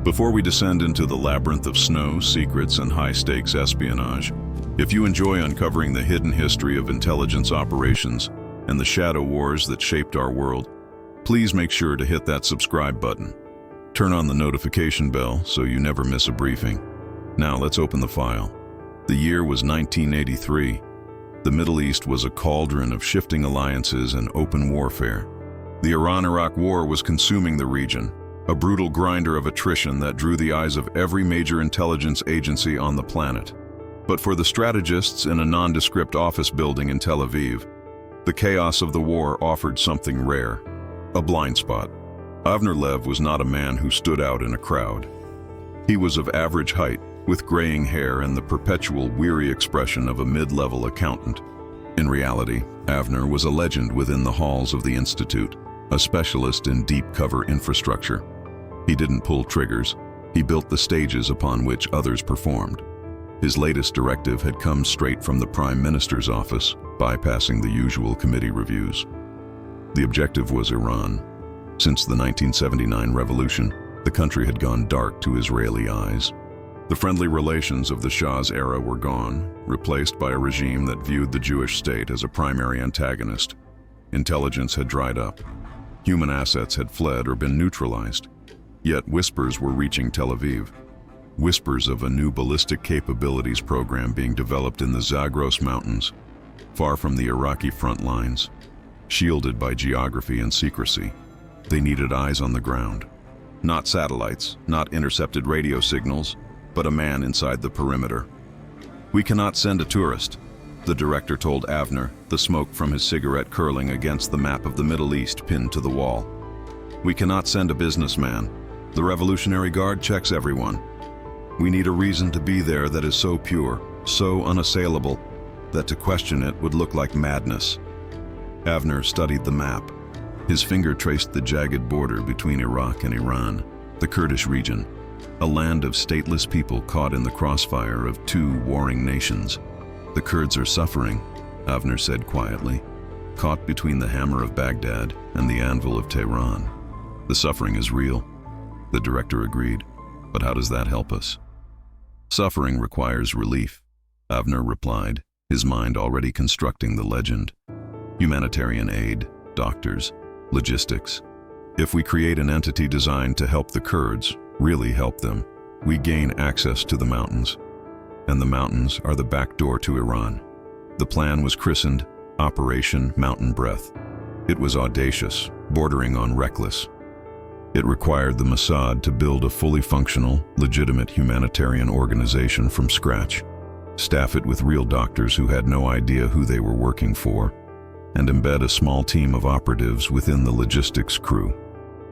Before we descend into the labyrinth of snow, secrets, and high-stakes espionage, if you enjoy uncovering the hidden history of intelligence operations and the shadow wars that shaped our world, please make sure to hit that subscribe button. Turn on the notification bell so you never miss a briefing. Now let's open the file. The year was 1983. The Middle East was a cauldron of shifting alliances and open warfare. The Iran-Iraq War was consuming the region, a brutal grinder of attrition that drew the eyes of every major intelligence agency on the planet. But for the strategists in a nondescript office building in Tel Aviv, the chaos of the war offered something rare, a blind spot. Avner Lev was not a man who stood out in a crowd. He was of average height, with graying hair and the perpetual weary expression of a mid-level accountant. In reality, Avner was a legend within the halls of the Institute, a specialist in deep cover infrastructure. He didn't pull triggers, he built the stages upon which others performed. His latest directive had come straight from the Prime Minister's office, bypassing the usual committee reviews. The objective was Iran. Since the 1979 revolution, the country had gone dark to Israeli eyes. The friendly relations of the Shah's era were gone, replaced by a regime that viewed the Jewish state as a primary antagonist. Intelligence had dried up. Human assets had fled or been neutralized. Yet whispers were reaching Tel Aviv. Whispers of a new ballistic capabilities program being developed in the Zagros Mountains, far from the Iraqi front lines. Shielded by geography and secrecy, they needed eyes on the ground. Not satellites, not intercepted radio signals, but a man inside the perimeter. "We cannot send a tourist," the director told Avner, the smoke from his cigarette curling against the map of the Middle East pinned to the wall. "We cannot send a businessman. The Revolutionary Guard checks everyone. We need a reason to be there that is so pure, so unassailable, that to question it would look like madness." Avner studied the map. His finger traced the jagged border between Iraq and Iran, the Kurdish region, a land of stateless people caught in the crossfire of two warring nations. "The Kurds are suffering," Avner said quietly, "caught between the hammer of Baghdad and the anvil of Tehran." "The suffering is real," the director agreed. "But how does that help us?" "Suffering requires relief," Avner replied, his mind already constructing the legend. "Humanitarian aid, doctors, logistics. If we create an entity designed to help the Kurds, really help them, we gain access to the mountains. And the mountains are the back door to Iran." The plan was christened Operation Mountain Breath. It was audacious, bordering on reckless. It required the Mossad to build a fully functional, legitimate humanitarian organization from scratch, staff it with real doctors who had no idea who they were working for, and embed a small team of operatives within the logistics crew.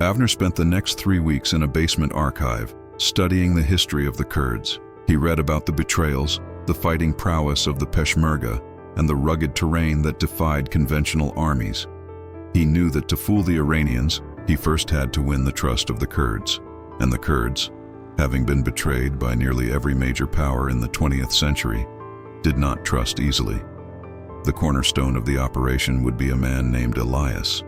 Avner spent the next 3 weeks in a basement archive, studying the history of the Kurds. He read about the betrayals, the fighting prowess of the Peshmerga, and the rugged terrain that defied conventional armies. He knew that to fool the Iranians, he first had to win the trust of the Kurds. And the Kurds, having been betrayed by nearly every major power in the 20th century, did not trust easily. The cornerstone of the operation would be a man named Elias.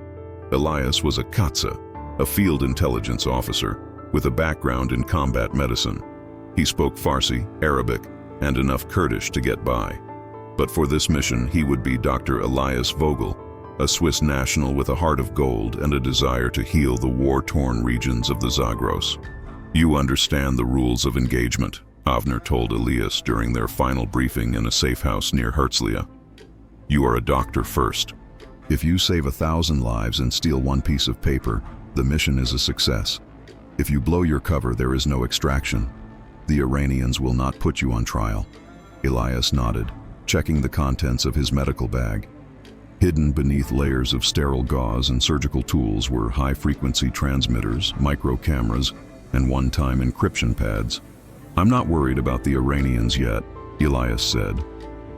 Elias was a Katsa, a field intelligence officer, with a background in combat medicine. He spoke Farsi, Arabic, and enough Kurdish to get by. But for this mission, he would be Dr. Elias Vogel, a Swiss national with a heart of gold and a desire to heal the war-torn regions of the Zagros. "You understand the rules of engagement," Avner told Elias during their final briefing in a safe house near Herzliya. "You are a doctor first. If you save 1,000 lives and steal one piece of paper, the mission is a success. If you blow your cover, there is no extraction. The Iranians will not put you on trial." Elias nodded, checking the contents of his medical bag. Hidden beneath layers of sterile gauze and surgical tools were high-frequency transmitters, micro cameras, and one-time encryption pads. "I'm not worried about the Iranians yet," Elias said.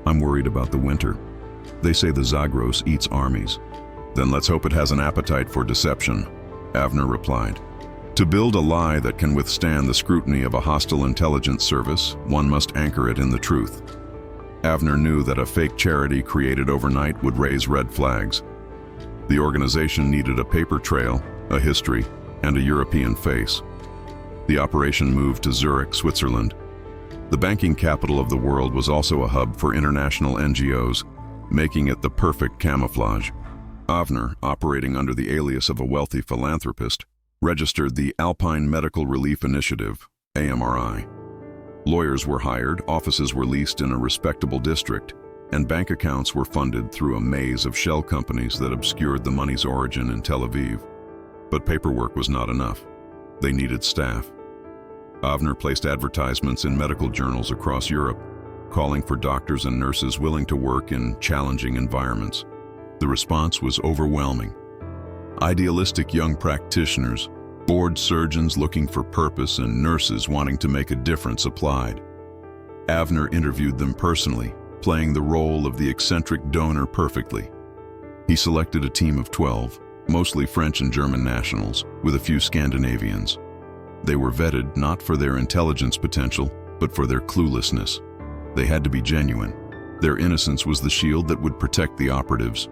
"I'm worried about the winter. They say the Zagros eats armies." "Then let's hope it has an appetite for deception," Avner replied. "To build a lie that can withstand the scrutiny of a hostile intelligence service, one must anchor it in the truth." Avner knew that a fake charity created overnight would raise red flags. The organization needed a paper trail, a history, and a European face. The operation moved to Zurich, Switzerland. The banking capital of the world was also a hub for international NGOs, making it the perfect camouflage. Avner, operating under the alias of a wealthy philanthropist, registered the Alpine Medical Relief Initiative, AMRI. Lawyers were hired, offices were leased in a respectable district, and bank accounts were funded through a maze of shell companies that obscured the money's origin in Tel Aviv. But paperwork was not enough. They needed staff. Avner placed advertisements in medical journals across Europe, calling for doctors and nurses willing to work in challenging environments. The response was overwhelming. Idealistic young practitioners, bored surgeons looking for purpose, and nurses wanting to make a difference applied. Avner interviewed them personally, playing the role of the eccentric donor perfectly. He selected a team of 12, mostly French and German nationals, with a few Scandinavians. They were vetted not for their intelligence potential, but for their cluelessness. They had to be genuine. Their innocence was the shield that would protect the operatives.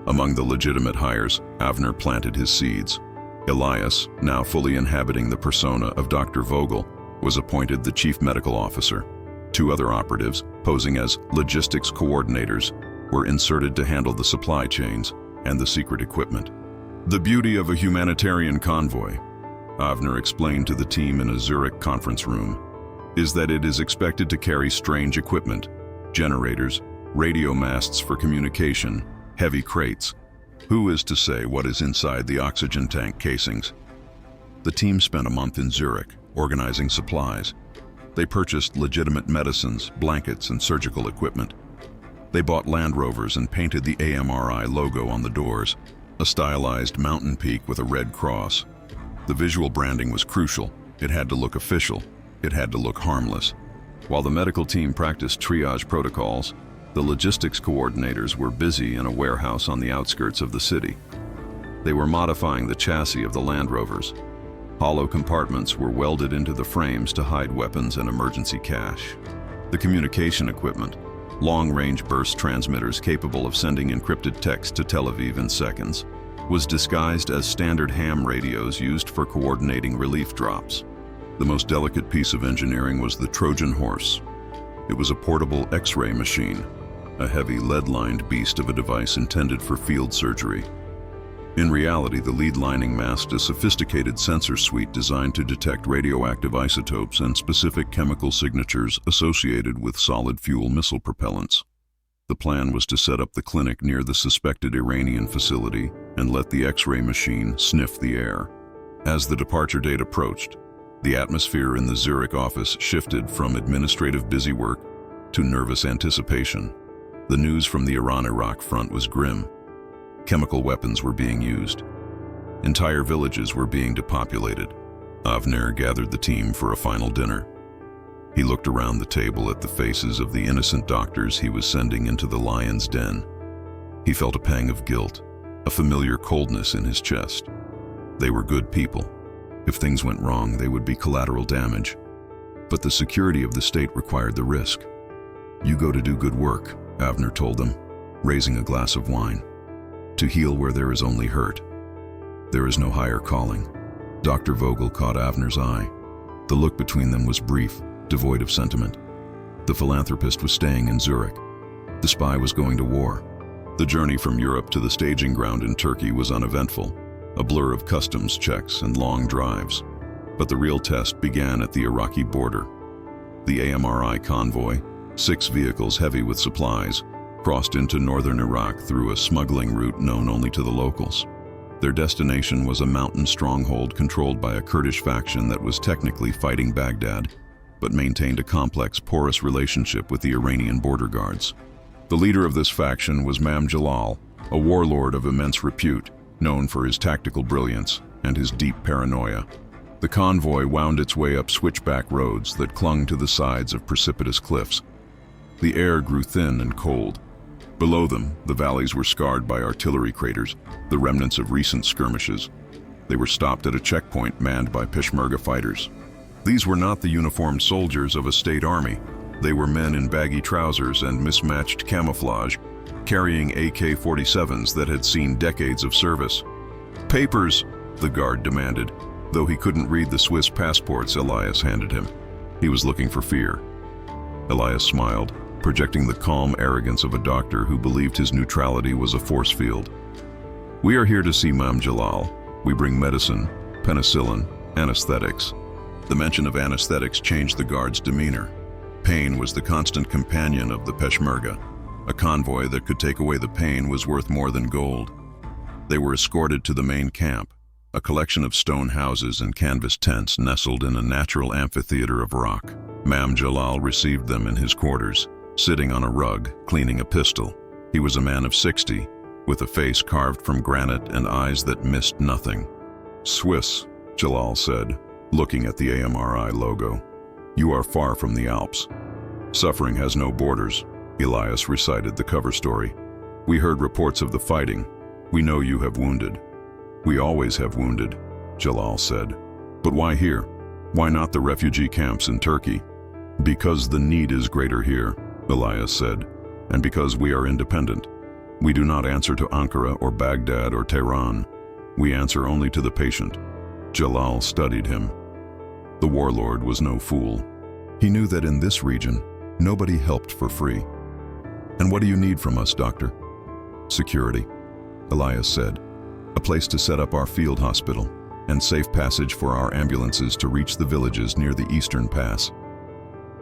Among the legitimate hires, Avner planted his seeds. Elias, now fully inhabiting the persona of Dr. Vogel, was appointed the chief medical officer. 2 other operatives, posing as logistics coordinators, were inserted to handle the supply chains and the secret equipment. The beauty of a humanitarian convoy, Avner explained to the team in a Zurich conference room, is that it is expected to carry strange equipment, generators, radio masts for communication, heavy crates. Who is to say what is inside the oxygen tank casings? The team spent a month in Zurich, organizing supplies. They purchased legitimate medicines, blankets, and surgical equipment. They bought Land Rovers and painted the AMRI logo on the doors, a stylized mountain peak with a red cross. The visual branding was crucial. It had to look official. It had to look harmless. While the medical team practiced triage protocols, the logistics coordinators were busy in a warehouse on the outskirts of the city. They were modifying the chassis of the Land Rovers. Hollow compartments were welded into the frames to hide weapons and emergency cash. The communication equipment, long-range burst transmitters capable of sending encrypted text to Tel Aviv in seconds, was disguised as standard ham radios used for coordinating relief drops. The most delicate piece of engineering was the Trojan horse. It was a portable X-ray machine, a heavy lead-lined beast of a device intended for field surgery. In reality, the lead lining masked a sophisticated sensor suite designed to detect radioactive isotopes and specific chemical signatures associated with solid fuel missile propellants. The plan was to set up the clinic near the suspected Iranian facility and let the X-ray machine sniff the air. As the departure date approached, the atmosphere in the Zurich office shifted from administrative busywork to nervous anticipation. The news from the Iran-Iraq front was grim. Chemical weapons were being used. Entire villages were being depopulated. Avner gathered the team for a final dinner. He looked around the table at the faces of the innocent doctors he was sending into the lion's den. He felt a pang of guilt, a familiar coldness in his chest. They were good people. If things went wrong, they would be collateral damage. But the security of the state required the risk. "You go to do good work," Avner told them, raising a glass of wine. "To heal where there is only hurt. There is no higher calling." Dr. Vogel caught Avner's eye. The look between them was brief, devoid of sentiment. The philanthropist was staying in Zurich. The spy was going to war. The journey from Europe to the staging ground in Turkey was uneventful, a blur of customs checks and long drives. But the real test began at the Iraqi border. The AMRI convoy, 6 vehicles heavy with supplies, crossed into northern Iraq through a smuggling route known only to the locals. Their destination was a mountain stronghold controlled by a Kurdish faction that was technically fighting Baghdad, but maintained a complex, porous relationship with the Iranian border guards. The leader of this faction was Mam Jalal, a warlord of immense repute, known for his tactical brilliance and his deep paranoia. The convoy wound its way up switchback roads that clung to the sides of precipitous cliffs. The air grew thin and cold. Below them, the valleys were scarred by artillery craters, the remnants of recent skirmishes. They were stopped at a checkpoint manned by Peshmerga fighters. These were not the uniformed soldiers of a state army. They were men in baggy trousers and mismatched camouflage, carrying AK-47s that had seen decades of service. "Papers," the guard demanded. though he couldn't read the Swiss passports Elias handed him. He was looking for fear. Elias smiled, projecting the calm arrogance of a doctor who believed his neutrality was a force field. "We are here to see Mam Jalal. We bring medicine, penicillin, anesthetics." The mention of anesthetics changed the guard's demeanor. Pain was the constant companion of the Peshmerga. A convoy that could take away the pain was worth more than gold. They were escorted to the main camp, a collection of stone houses and canvas tents nestled in a natural amphitheater of rock. Mam Jalal received them in his quarters, sitting on a rug, cleaning a pistol. He was a man of 60, with a face carved from granite and eyes that missed nothing. "Swiss," Jalal said, looking at the AMRI logo. "You are far from the Alps. Suffering has no borders." Elias recited the cover story. "We heard reports of the fighting. We know you have wounded." "We always have wounded," Jalal said. "But why here? Why not the refugee camps in Turkey?" "Because the need is greater here," Elias said, "and because we are independent. We do not answer to Ankara or Baghdad or Tehran. We answer only to the patient." Jalal studied him. The warlord was no fool. He knew that in this region, nobody helped for free. "And what do you need from us, doctor?" "Security," Elias said. "A place to set up our field hospital, and safe passage for our ambulances to reach the villages near the Eastern Pass."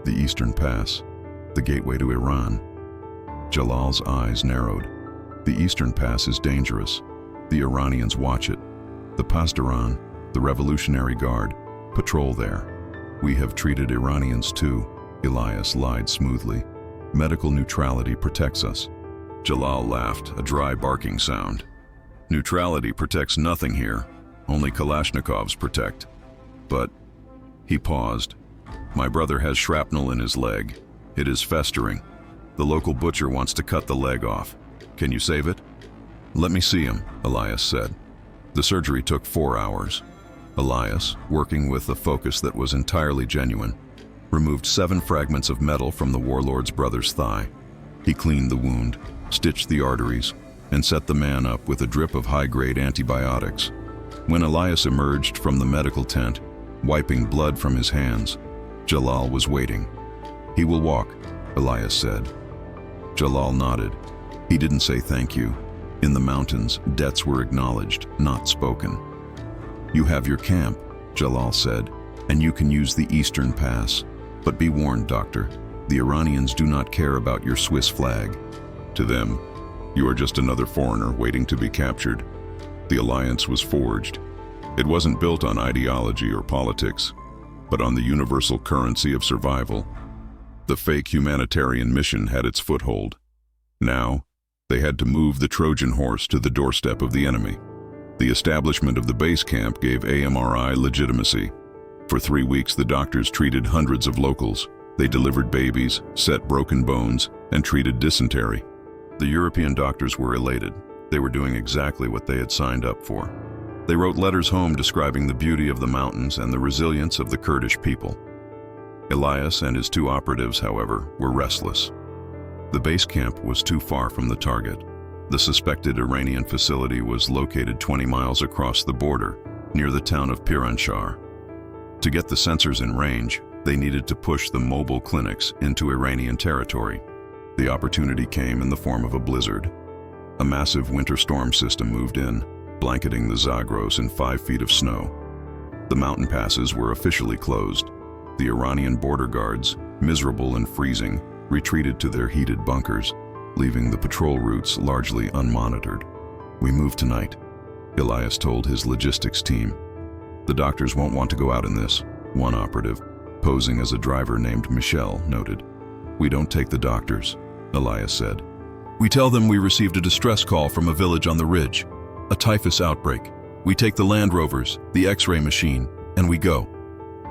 The Eastern Pass, the gateway to Iran. Jalal's eyes narrowed. "The Eastern Pass is dangerous. The Iranians watch it. The Pasdaran, the Revolutionary Guard, patrol there. We have treated Iranians too," Elias lied smoothly. "Medical neutrality protects us." Jalal laughed, a dry barking sound. "Neutrality protects nothing here. Only Kalashnikovs protect." "But..." He paused. "My brother has shrapnel in his leg. It is festering. The local butcher wants to cut the leg off. Can you save it?" "Let me see him," Elias said. The surgery took 4 hours. Elias, working with a focus that was entirely genuine, removed 7 fragments of metal from the warlord's brother's thigh. He cleaned the wound, stitched the arteries, and set the man up with a drip of high-grade antibiotics. When Elias emerged from the medical tent, wiping blood from his hands, Jalal was waiting. "He will walk," Elias said. Jalal nodded. He didn't say thank you. In the mountains, debts were acknowledged, not spoken. "You have your camp," Jalal said, "and you can use the Eastern Pass. But be warned, doctor, the Iranians do not care about your Swiss flag. To them, you are just another foreigner waiting to be captured." The alliance was forged. It wasn't built on ideology or politics, but on the universal currency of survival. The fake humanitarian mission had its foothold. Now, they had to move the Trojan horse to the doorstep of the enemy. The establishment of the base camp gave AMRI legitimacy. For 3 weeks, the doctors treated hundreds of locals. They delivered babies, set broken bones, and treated dysentery. The European doctors were elated. They were doing exactly what they had signed up for. They wrote letters home describing the beauty of the mountains and the resilience of the Kurdish people. Elias and his 2 operatives, however, were restless. The base camp was too far from the target. The suspected Iranian facility was located 20 miles across the border, near the town of Piranshar. To get the sensors in range, they needed to push the mobile clinics into Iranian territory. The opportunity came in the form of a blizzard. A massive winter storm system moved in, blanketing the Zagros in 5 feet of snow. The mountain passes were officially closed. The Iranian border guards, miserable and freezing, retreated to their heated bunkers, leaving the patrol routes largely unmonitored. "We move tonight," Elias told his logistics team. "The doctors won't want to go out in this," one operative, posing as a driver named Michel, noted. "We don't take the doctors," Elias said. "We tell them we received a distress call from a village on the ridge. A typhus outbreak. We take the Land Rovers, the X-ray machine, and we go."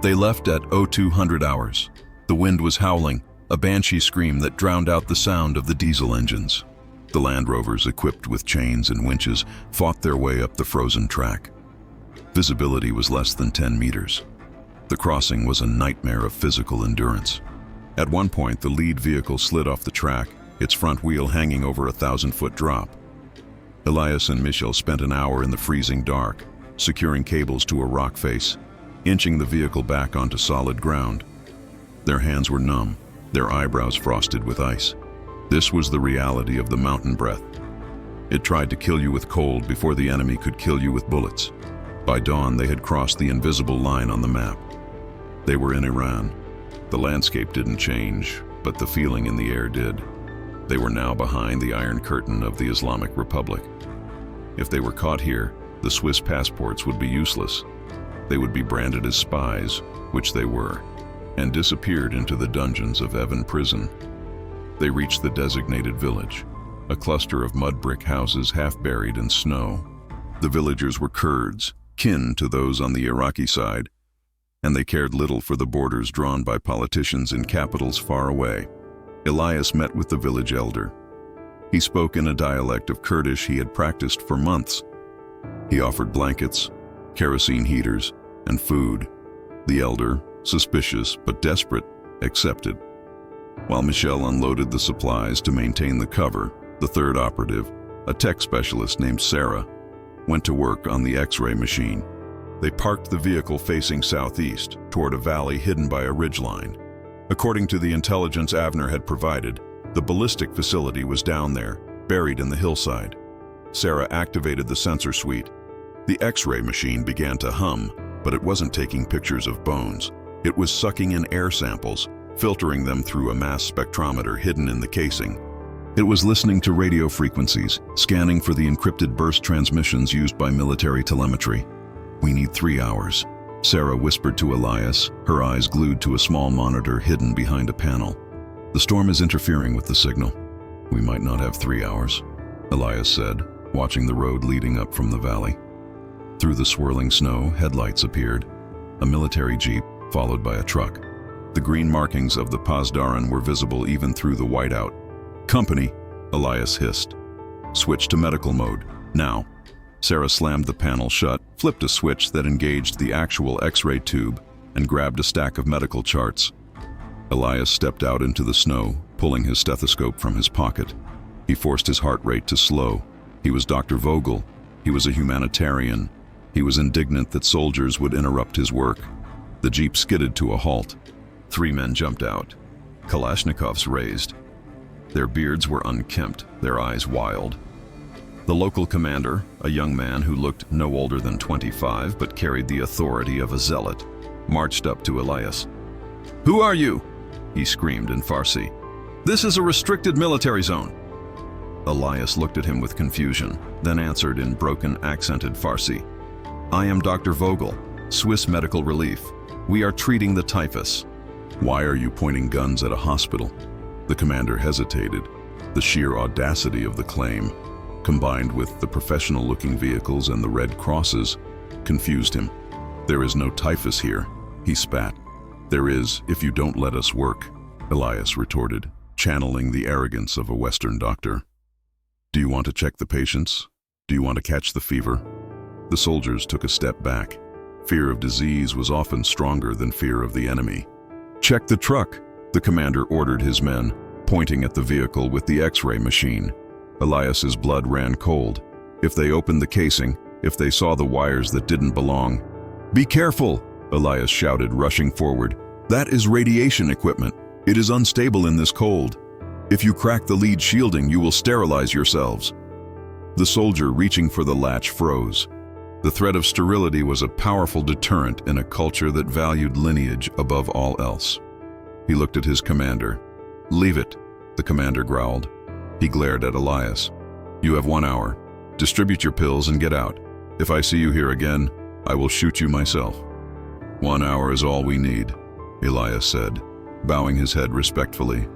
They left at 0200 hours. The wind was howling, a banshee scream that drowned out the sound of the diesel engines. The Land Rovers, equipped with chains and winches, fought their way up the frozen track. Visibility was less than 10 meters. The crossing was a nightmare of physical endurance. At one point, the lead vehicle slid off the track, its front wheel hanging over a 1,000-foot drop. Elias and Michel spent an hour in the freezing dark, securing cables to a rock face, inching the vehicle back onto solid ground. Their hands were numb, their eyebrows frosted with ice. This was the reality of the mountain breath. It tried to kill you with cold before the enemy could kill you with bullets. By dawn, they had crossed the invisible line on the map. They were in Iran. The landscape didn't change, but the feeling in the air did. They were now behind the Iron Curtain of the Islamic Republic. If they were caught here, the Swiss passports would be useless. They would be branded as spies, which they were, and disappeared into the dungeons of Evin prison. They reached the designated village, a cluster of mud brick houses half buried in snow. The villagers were Kurds, kin to those on the Iraqi side, and they cared little for the borders drawn by politicians in capitals far away. Elias met with the village elder. He spoke in a dialect of Kurdish he had practiced for months. He offered blankets, kerosene heaters, and food. The elder, suspicious but desperate, accepted. While Michelle unloaded the supplies to maintain the cover, the third operative, a tech specialist named Sarah, went to work on the X-ray machine. They parked the vehicle facing southeast, toward a valley hidden by a ridgeline. According to the intelligence Avner had provided, the ballistic facility was down there, buried in the hillside. Sarah activated the sensor suite. The X-ray machine began to hum, but it wasn't taking pictures of bones. It was sucking in air samples, filtering them through a mass spectrometer hidden in the casing. It was listening to radio frequencies, scanning for the encrypted burst transmissions used by military telemetry. "We need 3 hours," Sarah whispered to Elias, her eyes glued to a small monitor hidden behind a panel. "The storm is interfering with the signal. We might not have 3 hours," Elias said, watching the road leading up from the valley. Through the swirling snow, headlights appeared. A military jeep, followed by a truck. The green markings of the Pasdaran were visible even through the whiteout. "Company," Elias hissed. "Switch to medical mode, now." Sarah slammed the panel shut, flipped a switch that engaged the actual X-ray tube, and grabbed a stack of medical charts. Elias stepped out into the snow, pulling his stethoscope from his pocket. He forced his heart rate to slow. He was Dr. Vogel. He was a humanitarian. He was indignant that soldiers would interrupt his work. The jeep skidded to a halt. 3 men jumped out, Kalashnikovs raised. Their beards were unkempt, their eyes wild. The local commander, a young man who looked no older than 25 but carried the authority of a zealot, marched up to Elias. "Who are you?" he screamed in Farsi. "This is a restricted military zone." Elias looked at him with confusion, then answered in broken, accented Farsi. "I am Dr. Vogel, Swiss Medical Relief. We are treating the typhus." "Why are you pointing guns at a hospital?" The commander hesitated. The sheer audacity of the claim, combined with the professional-looking vehicles and the red crosses, confused him. "There is no typhus here," he spat. "There is, if you don't let us work," Elias retorted, channeling the arrogance of a Western doctor. "Do you want to check the patients? Do you want to catch the fever?" The soldiers took a step back. Fear of disease was often stronger than fear of the enemy. "Check the truck," the commander ordered his men, pointing at the vehicle with the X-ray machine. Elias's blood ran cold. If they opened the casing, if they saw the wires that didn't belong. "Be careful," Elias shouted, rushing forward. "That is radiation equipment. It is unstable in this cold. If you crack the lead shielding, you will sterilize yourselves." The soldier reaching for the latch froze. The threat of sterility was a powerful deterrent in a culture that valued lineage above all else. He looked at his commander. "Leave it," the commander growled. He glared at Elias. "You have 1 hour. Distribute your pills and get out. If I see you here again, I will shoot you myself." 1 hour is all we need," Elias said, bowing his head respectfully.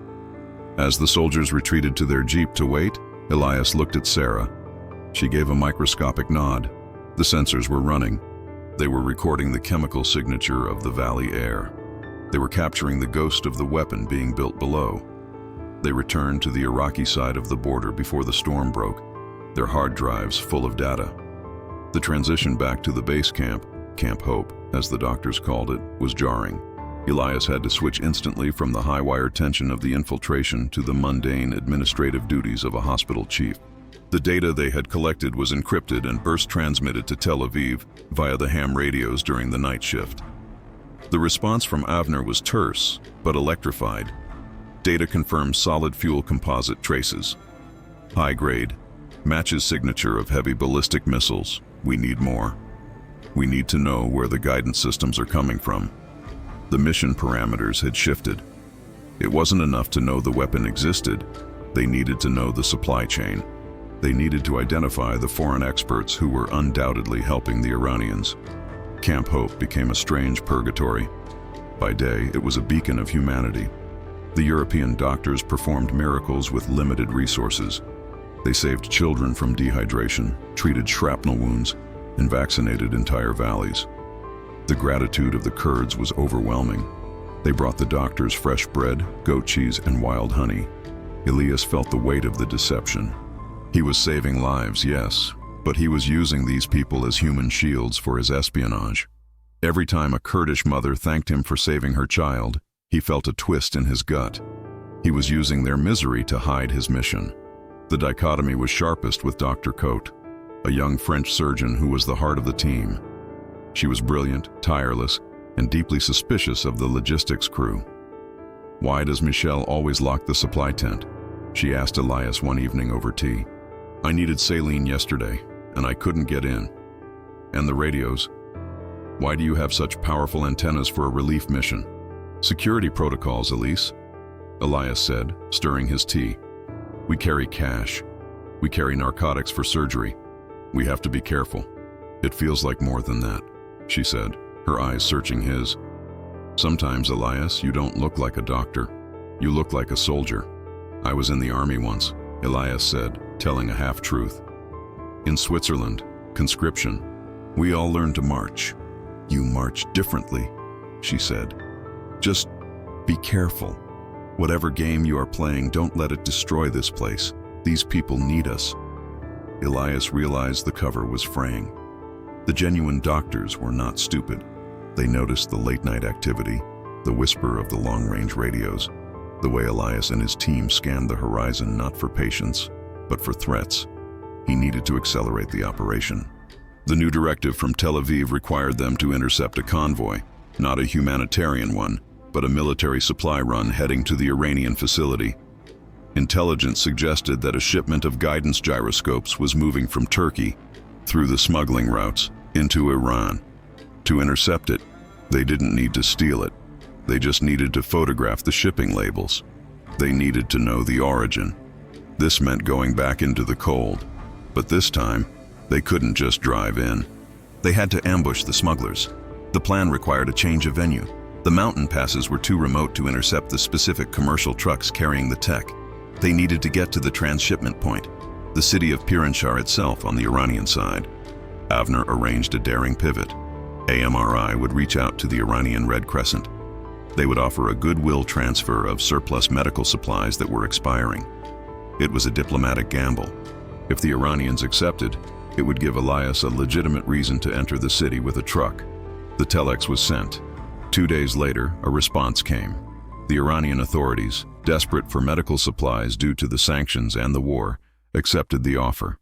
As the soldiers retreated to their jeep to wait, Elias looked at Sarah. She gave a microscopic nod. The sensors were running. They were recording the chemical signature of the valley air. They were capturing the ghost of the weapon being built below. They returned to the Iraqi side of the border before the storm broke, their hard drives full of data. The transition back to the base camp, Camp Hope, as the doctors called it, was jarring. Elias had to switch instantly from the high-wire tension of the infiltration to the mundane administrative duties of a hospital chief. The data they had collected was encrypted and burst transmitted to Tel Aviv via the ham radios during the night shift. The response from Avner was terse, but electrified. Data confirmed solid fuel composite traces. High grade, matches signature of heavy ballistic missiles. We need more. We need to know where the guidance systems are coming from. The mission parameters had shifted. It wasn't enough to know the weapon existed. They needed to know the supply chain. They needed to identify the foreign experts who were undoubtedly helping the Iranians. Camp Hope became a strange purgatory. By day, it was a beacon of humanity. The European doctors performed miracles with limited resources. They saved children from dehydration, treated shrapnel wounds, and vaccinated entire valleys. The gratitude of the Kurds was overwhelming. They brought the doctors fresh bread, goat cheese, and wild honey. Elias felt the weight of the deception. He was saving lives, yes, but he was using these people as human shields for his espionage. Every time a Kurdish mother thanked him for saving her child, he felt a twist in his gut. He was using their misery to hide his mission. The dichotomy was sharpest with Dr. Cote, a young French surgeon who was the heart of the team. She was brilliant, tireless, and deeply suspicious of the logistics crew. "Why does Michel always lock the supply tent?" she asked Elias one evening over tea. "I needed saline yesterday, and I couldn't get in." "And the radios? Why do you have such powerful antennas for a relief mission?" "Security protocols, Elise," Elias said, stirring his tea. "We carry cash. We carry narcotics for surgery. We have to be careful." "It feels like more than that," she said, her eyes searching his. "Sometimes, Elias, you don't look like a doctor. You look like a soldier." "I was in the army once," Elias said, telling a half-truth. "In Switzerland, conscription. We all learned to march." "You march differently," she said. "Just be careful. Whatever game you are playing, don't let it destroy this place. These people need us." Elias realized the cover was fraying. The genuine doctors were not stupid. They noticed the late-night activity, the whisper of the long-range radios, the way Elias and his team scanned the horizon not for patients, but for threats. He needed to accelerate the operation. The new directive from Tel Aviv required them to intercept a convoy, not a humanitarian one, but a military supply run heading to the Iranian facility. Intelligence suggested that a shipment of guidance gyroscopes was moving from Turkey, through the smuggling routes, into Iran. To intercept it, they didn't need to steal it. They just needed to photograph the shipping labels. They needed to know the origin. This meant going back into the cold. But this time, they couldn't just drive in. They had to ambush the smugglers. The plan required a change of venue. The mountain passes were too remote to intercept the specific commercial trucks carrying the tech. They needed to get to the transshipment point, the city of Piranshar itself on the Iranian side. Avner arranged a daring pivot. AMRI would reach out to the Iranian Red Crescent. They would offer a goodwill transfer of surplus medical supplies that were expiring. It was a diplomatic gamble. If the Iranians accepted, it would give Elias a legitimate reason to enter the city with a truck. The telex was sent. 2 days later, a response came. The Iranian authorities, desperate for medical supplies due to the sanctions and the war, accepted the offer.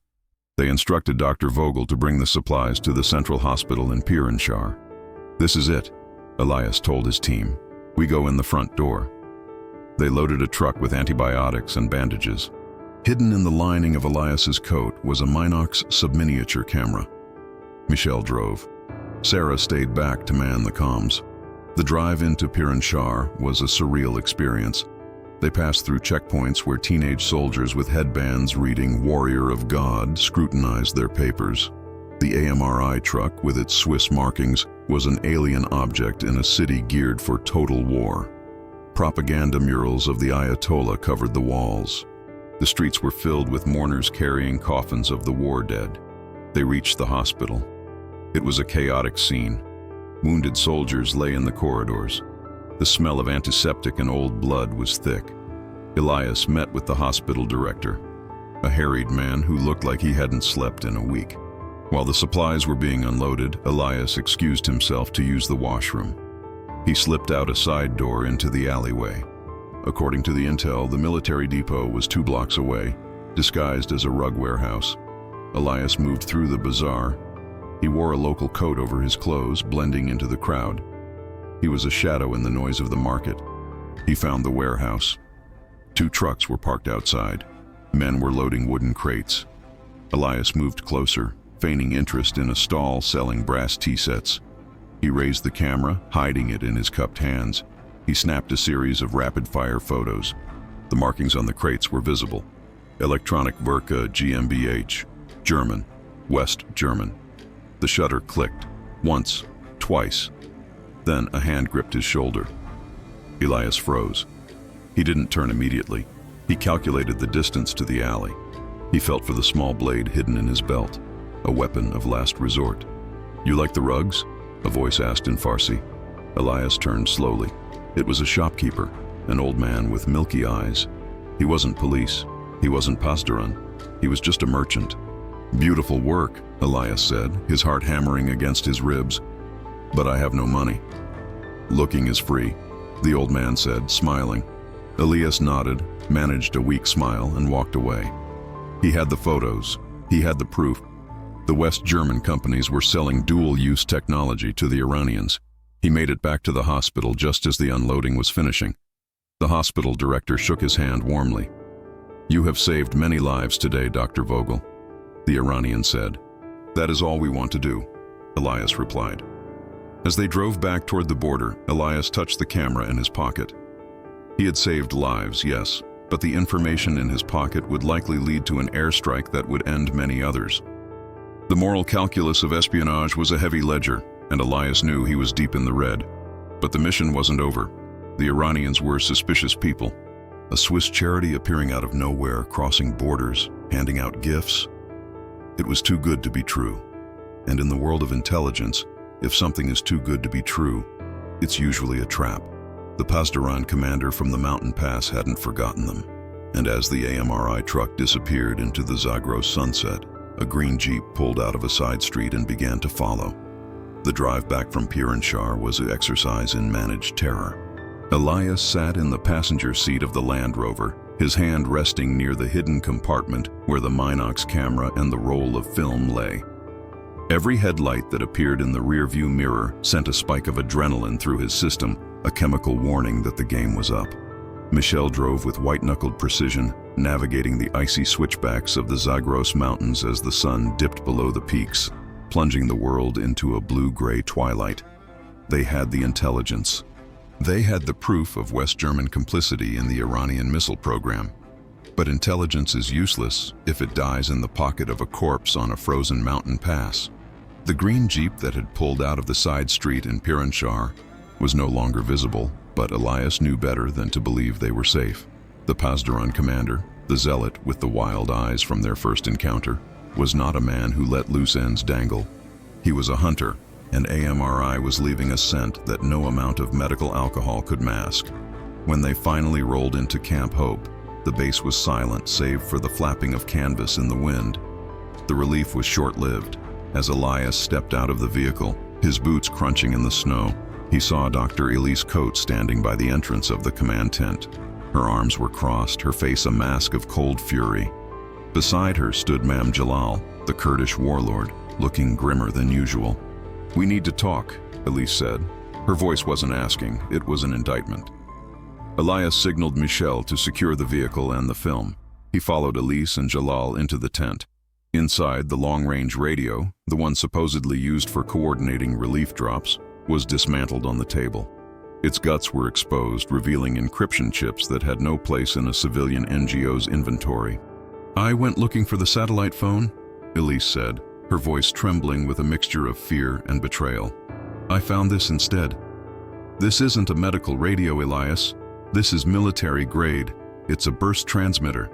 They instructed Dr. Vogel to bring the supplies to the central hospital in Piranshar. "This is it," Elias told his team. "We go in the front door." They loaded a truck with antibiotics and bandages. Hidden in the lining of Elias's coat was a Minox subminiature camera. Michel drove. Sarah stayed back to man the comms. The drive into Piranshar was a surreal experience. They passed through checkpoints where teenage soldiers with headbands reading "Warrior of God" scrutinized their papers. The AMRI truck, with its Swiss markings, was an alien object in a city geared for total war. Propaganda murals of the Ayatollah covered the walls. The streets were filled with mourners carrying coffins of the war dead. They reached the hospital. It was a chaotic scene. Wounded soldiers lay in the corridors. The smell of antiseptic and old blood was thick. Elias met with the hospital director, a harried man who looked like he hadn't slept in a week. While the supplies were being unloaded, Elias excused himself to use the washroom. He slipped out a side door into the alleyway. According to the intel, the military depot was 2 blocks away, disguised as a rug warehouse. Elias moved through the bazaar. He wore a local coat over his clothes, blending into the crowd. He was a shadow in the noise of the market. He found the warehouse. 2 trucks were parked outside. Men were loading wooden crates. Elias moved closer, feigning interest in a stall selling brass tea sets. He raised the camera, hiding it in his cupped hands. He snapped a series of rapid-fire photos. The markings on the crates were visible. Electronic Werke GmbH, German, West German. The shutter clicked, once, twice. Then a hand gripped his shoulder. Elias froze. He didn't turn immediately. He calculated the distance to the alley. He felt for the small blade hidden in his belt, a weapon of last resort. "You like the rugs?" a voice asked in Farsi. Elias turned slowly. It was a shopkeeper, an old man with milky eyes. He wasn't police. He wasn't Pasdaran. He was just a merchant. "Beautiful work," Elias said, his heart hammering against his ribs. "But I have no money." "Looking is free," the old man said, smiling. Elias nodded, managed a weak smile, and walked away. He had the photos. He had the proof. The West German companies were selling dual-use technology to the Iranians. He made it back to the hospital just as the unloading was finishing. The hospital director shook his hand warmly. "You have saved many lives today, Dr. Vogel," the Iranian said. "That is all we want to do," Elias replied. As they drove back toward the border, Elias touched the camera in his pocket. He had saved lives, yes, but the information in his pocket would likely lead to an airstrike that would end many others. The moral calculus of espionage was a heavy ledger, and Elias knew he was deep in the red. But the mission wasn't over. The Iranians were suspicious people. A Swiss charity appearing out of nowhere, crossing borders, handing out gifts. It was too good to be true. And in the world of intelligence, if something is too good to be true, it's usually a trap. The Pasdaran commander from the mountain pass hadn't forgotten them. And as the AMRI truck disappeared into the Zagros sunset, a green Jeep pulled out of a side street and began to follow. The drive back from Piranshar was an exercise in managed terror. Elias sat in the passenger seat of the Land Rover, his hand resting near the hidden compartment where the Minox camera and the roll of film lay. Every headlight that appeared in the rearview mirror sent a spike of adrenaline through his system, a chemical warning that the game was up. Michel drove with white-knuckled precision, navigating the icy switchbacks of the Zagros Mountains as the sun dipped below the peaks, plunging the world into a blue-gray twilight. They had the intelligence. They had the proof of West German complicity in the Iranian missile program. But intelligence is useless if it dies in the pocket of a corpse on a frozen mountain pass. The green Jeep that had pulled out of the side street in Piranshar was no longer visible, but Elias knew better than to believe they were safe. The Pasdaran commander, the zealot with the wild eyes from their first encounter, was not a man who let loose ends dangle. He was a hunter, and AMRI was leaving a scent that no amount of medical alcohol could mask. When they finally rolled into Camp Hope, the base was silent save for the flapping of canvas in the wind. The relief was short-lived. As Elias stepped out of the vehicle, his boots crunching in the snow, he saw Dr. Elise Coates standing by the entrance of the command tent. Her arms were crossed, her face a mask of cold fury. Beside her stood Mam Jalal, the Kurdish warlord, looking grimmer than usual. "We need to talk," Elise said. Her voice wasn't asking, it was an indictment. Elias signaled Michel to secure the vehicle and the film. He followed Elise and Jalal into the tent. Inside, the long-range radio, the one supposedly used for coordinating relief drops, was dismantled on the table. Its guts were exposed, revealing encryption chips that had no place in a civilian NGO's inventory. "I went looking for the satellite phone," Elise said, her voice trembling with a mixture of fear and betrayal. "I found this instead." "This isn't a medical radio, Elias. This is military grade. It's a burst transmitter."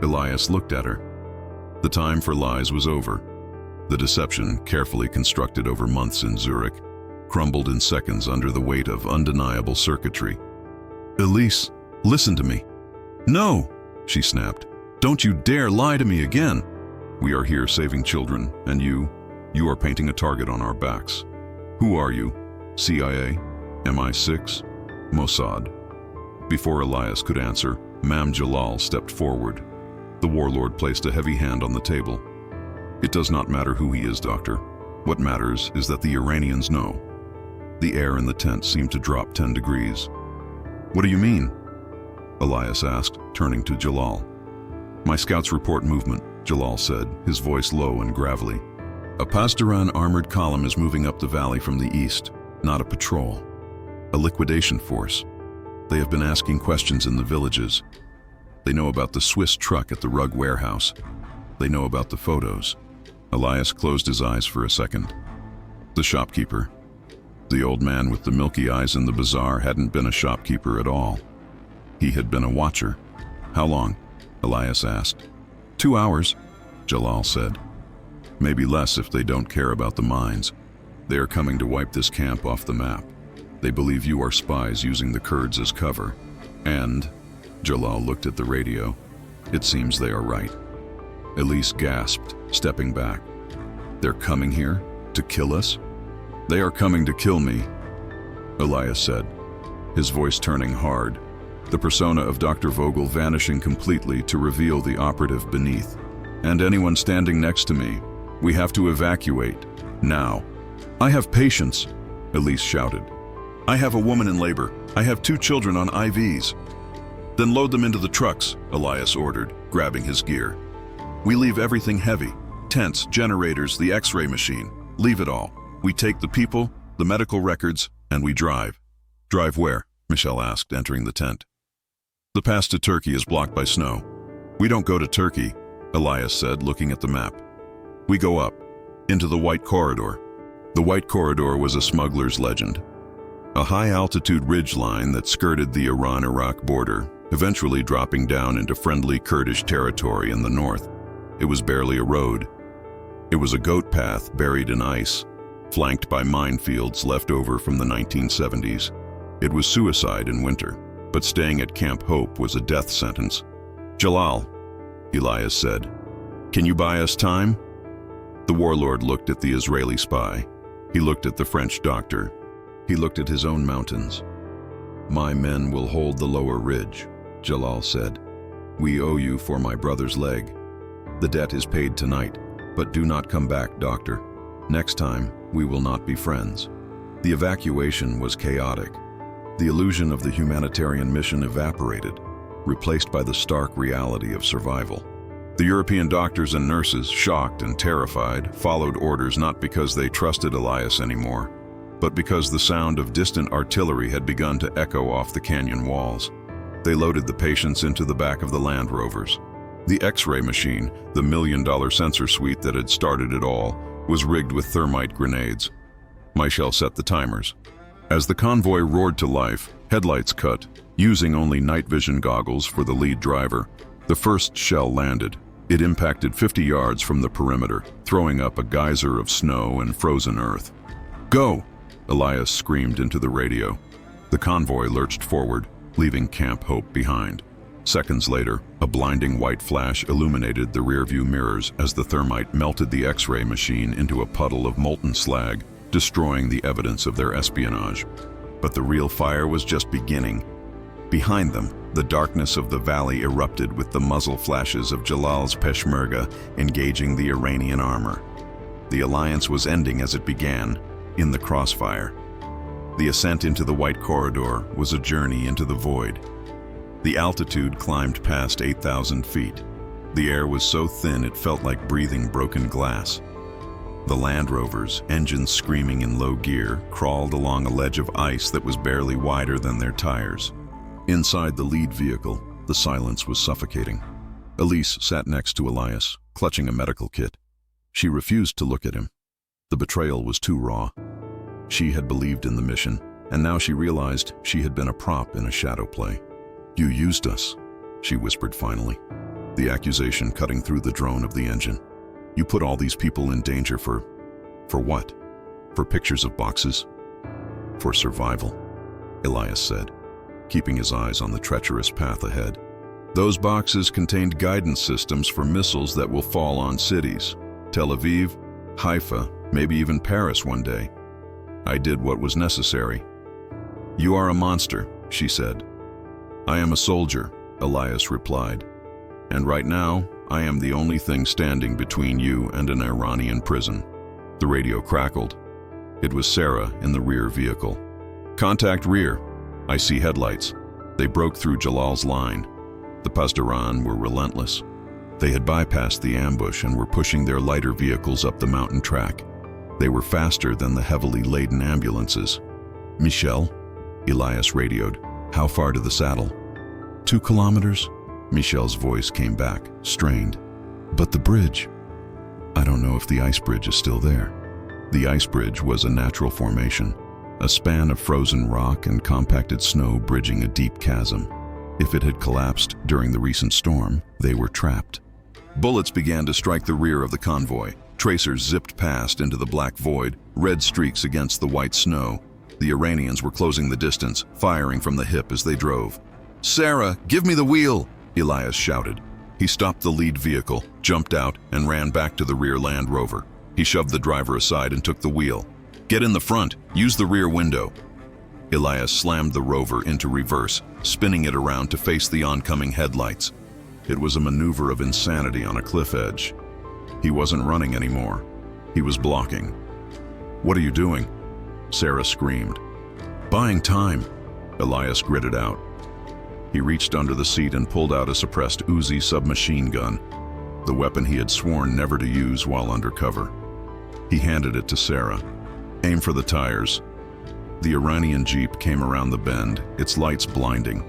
Elias looked at her. The time for lies was over. The deception, carefully constructed over months in Zurich, crumbled in seconds under the weight of undeniable circuitry. "Elise, listen to me." "No," she snapped. "Don't you dare lie to me again. We are here saving children, and you are painting a target on our backs. Who are you? CIA? MI6? Mossad?" Before Elias could answer, Mam Jalal stepped forward. The warlord placed a heavy hand on the table. It does not matter who he is, Doctor. What matters is that the Iranians know. The air in the tent seemed to drop 10 degrees. What do you mean? Elias asked, turning to Jalal. My scouts report movement, Jalal said, his voice low and gravelly. A Pasdaran armored column is moving up the valley from the east, not a patrol. A liquidation force. They have been asking questions in the villages. They know about the Swiss truck at the rug warehouse. They know about the photos. Elias closed his eyes for a second. The shopkeeper. The old man with the milky eyes in the bazaar hadn't been a shopkeeper at all. He had been a watcher. How long? Elias asked. 2 hours, Jalal said. Maybe less if they don't care about the mines. They are coming to wipe this camp off the map. They believe you are spies using the Kurds as cover. And, Jalal looked at the radio, it seems they are right. Elise gasped, stepping back. They're coming here? To kill us? They are coming to kill me, Elias said, his voice turning hard, the persona of Dr. Vogel vanishing completely to reveal the operative beneath. And anyone standing next to me, we have to evacuate, now. I have patience, Elise shouted. I have a woman in labor. I have 2 children on IVs. Then load them into the trucks, Elias ordered, grabbing his gear. We leave everything heavy. Tents, generators, the X-ray machine. Leave it all. We take the people, the medical records, and we drive. Drive where? Michelle asked, entering the tent. The pass to Turkey is blocked by snow. We don't go to Turkey, Elias said, looking at the map. We go up, into the White Corridor. The White Corridor was a smuggler's legend. A high-altitude ridgeline that skirted the Iran-Iraq border, eventually dropping down into friendly Kurdish territory in the north. It was barely a road. It was a goat path buried in ice, flanked by minefields left over from the 1970s. It was suicide in winter, but staying at Camp Hope was a death sentence. Jalal, Elias said, can you buy us time? The warlord looked at the Israeli spy. He looked at the French doctor. He looked at his own mountains. My men will hold the lower ridge, Jalal said. We owe you for my brother's leg. The debt is paid tonight, but do not come back, doctor. Next time, we will not be friends. The evacuation was chaotic. The illusion of the humanitarian mission evaporated, replaced by the stark reality of survival. The European doctors and nurses, shocked and terrified, followed orders not because they trusted Elias anymore, but because the sound of distant artillery had begun to echo off the canyon walls. They loaded the patients into the back of the Land Rovers. The X-ray machine, the $1 million sensor suite that had started it all, was rigged with thermite grenades. Michelle set the timers. As the convoy roared to life, headlights cut, using only night vision goggles for the lead driver. The first shell landed. It impacted 50 yards from the perimeter, throwing up a geyser of snow and frozen earth. Go! Elias screamed into the radio. The convoy lurched forward, leaving Camp Hope behind. Seconds later, a blinding white flash illuminated the rearview mirrors as the thermite melted the X-ray machine into a puddle of molten slag, destroying the evidence of their espionage. But the real fire was just beginning. Behind them, the darkness of the valley erupted with the muzzle flashes of Jalal's Peshmerga engaging the Iranian armor. The alliance was ending as it began, in the crossfire. The ascent into the White Corridor was a journey into the void. The altitude climbed past 8,000 feet. The air was so thin it felt like breathing broken glass. The Land Rovers, engines screaming in low gear, crawled along a ledge of ice that was barely wider than their tires. Inside the lead vehicle, the silence was suffocating. Elise sat next to Elias, clutching a medical kit. She refused to look at him. The betrayal was too raw. She had believed in the mission, and now she realized she had been a prop in a shadow play. You used us, she whispered finally, the accusation cutting through the drone of the engine. You put all these people in danger for what? For pictures of boxes? For survival, Elias said, keeping his eyes on the treacherous path ahead. Those boxes contained guidance systems for missiles that will fall on cities. Tel Aviv, Haifa, maybe even Paris one day. I did what was necessary. You are a monster, she said. I am a soldier, Elias replied. And right now, I am the only thing standing between you and an Iranian prison." The radio crackled. It was Sarah in the rear vehicle. "Contact rear. I see headlights." They broke through Jalal's line. The Pasdaran were relentless. They had bypassed the ambush and were pushing their lighter vehicles up the mountain track. They were faster than the heavily laden ambulances. "Michel?" Elias radioed. "How far to the saddle?" 2 kilometers? Michel's voice came back, strained. "But the bridge?" "I don't know if the ice bridge is still there." The ice bridge was a natural formation, a span of frozen rock and compacted snow bridging a deep chasm. If it had collapsed during the recent storm, they were trapped. Bullets began to strike the rear of the convoy. Tracers zipped past into the black void, red streaks against the white snow. The Iranians were closing the distance, firing from the hip as they drove. "Sarah, give me the wheel!" Elias shouted. He stopped the lead vehicle, jumped out, and ran back to the rear Land Rover. He shoved the driver aside and took the wheel. "Get in the front. Use the rear window." Elias slammed the Rover into reverse, spinning it around to face the oncoming headlights. It was a maneuver of insanity on a cliff edge. He wasn't running anymore. He was blocking. "What are you doing?" Sarah screamed. "Buying time," Elias gritted out. He reached under the seat and pulled out a suppressed Uzi submachine gun, the weapon he had sworn never to use while undercover. He handed it to Sarah. "Aim for the tires." The Iranian Jeep came around the bend, its lights blinding.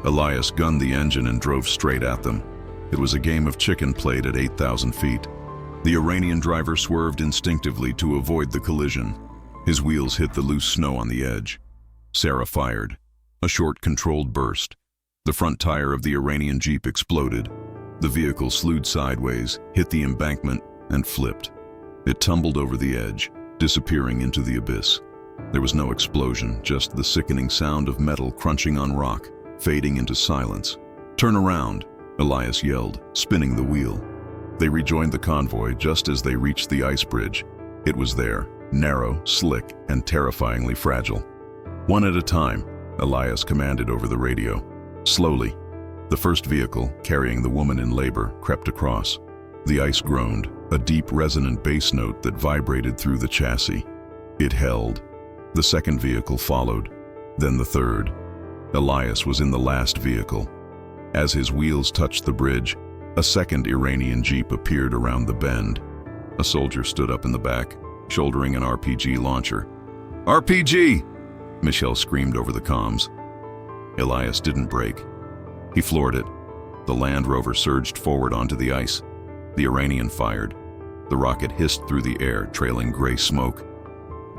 Elias gunned the engine and drove straight at them. It was a game of chicken played at 8,000 feet. The Iranian driver swerved instinctively to avoid the collision. His wheels hit the loose snow on the edge. Sarah fired. A short, controlled burst. The front tire of the Iranian Jeep exploded. The vehicle slewed sideways, hit the embankment, and flipped. It tumbled over the edge, disappearing into the abyss. There was no explosion, just the sickening sound of metal crunching on rock, fading into silence. "Turn around," Elias yelled, spinning the wheel. They rejoined the convoy just as they reached the ice bridge. It was there, narrow, slick, and terrifyingly fragile. "One at a time," Elias commanded over the radio. Slowly, the first vehicle, carrying the woman in labor, crept across. The ice groaned, a deep, resonant bass note that vibrated through the chassis. It held. The second vehicle followed, then the third. Elias was in the last vehicle. As his wheels touched the bridge, a second Iranian Jeep appeared around the bend. A soldier stood up in the back, shouldering an RPG launcher. "RPG!" Michel screamed over the comms. Elias didn't brake. He floored it. The Land Rover surged forward onto the ice. The Iranian fired. The rocket hissed through the air, trailing gray smoke.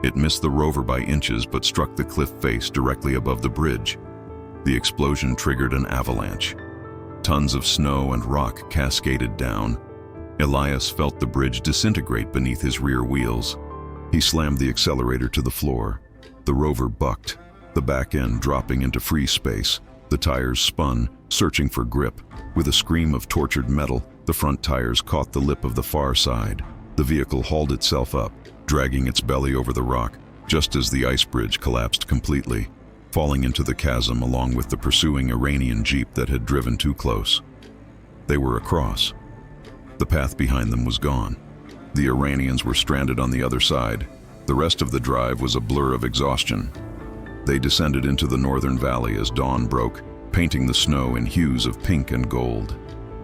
It missed the Rover by inches but struck the cliff face directly above the bridge. The explosion triggered an avalanche. Tons of snow and rock cascaded down. Elias felt the bridge disintegrate beneath his rear wheels. He slammed the accelerator to the floor. The Rover bucked, the back end dropping into free space. The tires spun, searching for grip. With a scream of tortured metal, the front tires caught the lip of the far side. The vehicle hauled itself up, dragging its belly over the rock, just as the ice bridge collapsed completely, falling into the chasm along with the pursuing Iranian Jeep that had driven too close. They were across. The path behind them was gone. The Iranians were stranded on the other side. The rest of the drive was a blur of exhaustion. They descended into the northern valley as dawn broke, painting the snow in hues of pink and gold.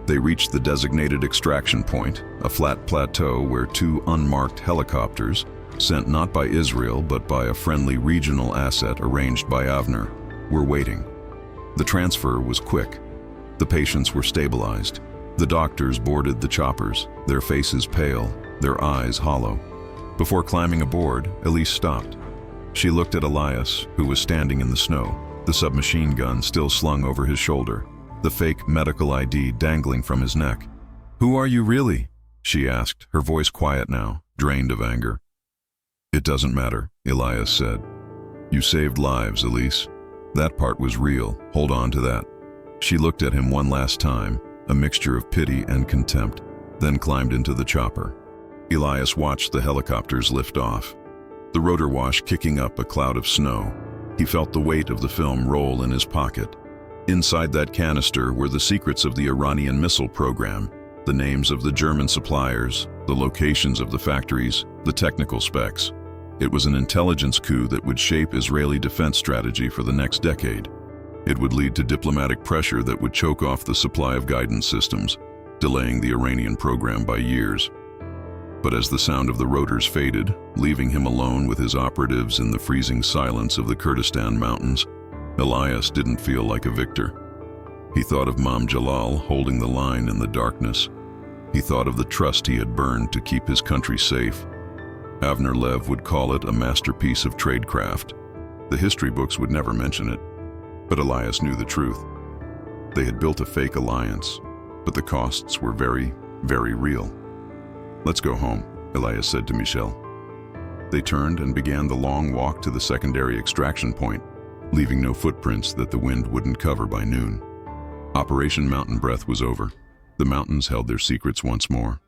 They reached the designated extraction point, a flat plateau where 2 unmarked helicopters, sent not by Israel but by a friendly regional asset arranged by Avner, were waiting. The transfer was quick. The patients were stabilized. The doctors boarded the choppers, their faces pale, their eyes hollow. Before climbing aboard, Elise stopped. She looked at Elias, who was standing in the snow, the submachine gun still slung over his shoulder, the fake medical ID dangling from his neck. "Who are you really?" she asked, her voice quiet now, drained of anger. "It doesn't matter," Elias said. "You saved lives, Elise. That part was real. Hold on to that." She looked at him one last time, a mixture of pity and contempt, then climbed into the chopper. Elias watched the helicopters lift off, the rotor wash kicking up a cloud of snow. He felt the weight of the film roll in his pocket. Inside that canister were the secrets of the Iranian missile program, The names of the German suppliers, the locations of the factories, the technical specs. It was an intelligence coup that would shape Israeli defense strategy for the next decade. It would lead to diplomatic pressure that would choke off the supply of guidance systems, delaying the Iranian program by years. But as the sound of the rotors faded, leaving him alone with his operatives in the freezing silence of the Kurdistan mountains, Elias didn't feel like a victor. He thought of Mam Jalal holding the line in the darkness. He thought of the trust he had burned to keep his country safe. Avner Lev would call it a masterpiece of tradecraft. The history books would never mention it. But Elias knew the truth. They had built a fake alliance, but the costs were very, very real. "Let's go home," Elias said to Michel. They turned and began the long walk to the secondary extraction point, leaving no footprints that the wind wouldn't cover by noon. Operation Mountain Breath was over. The mountains held their secrets once more.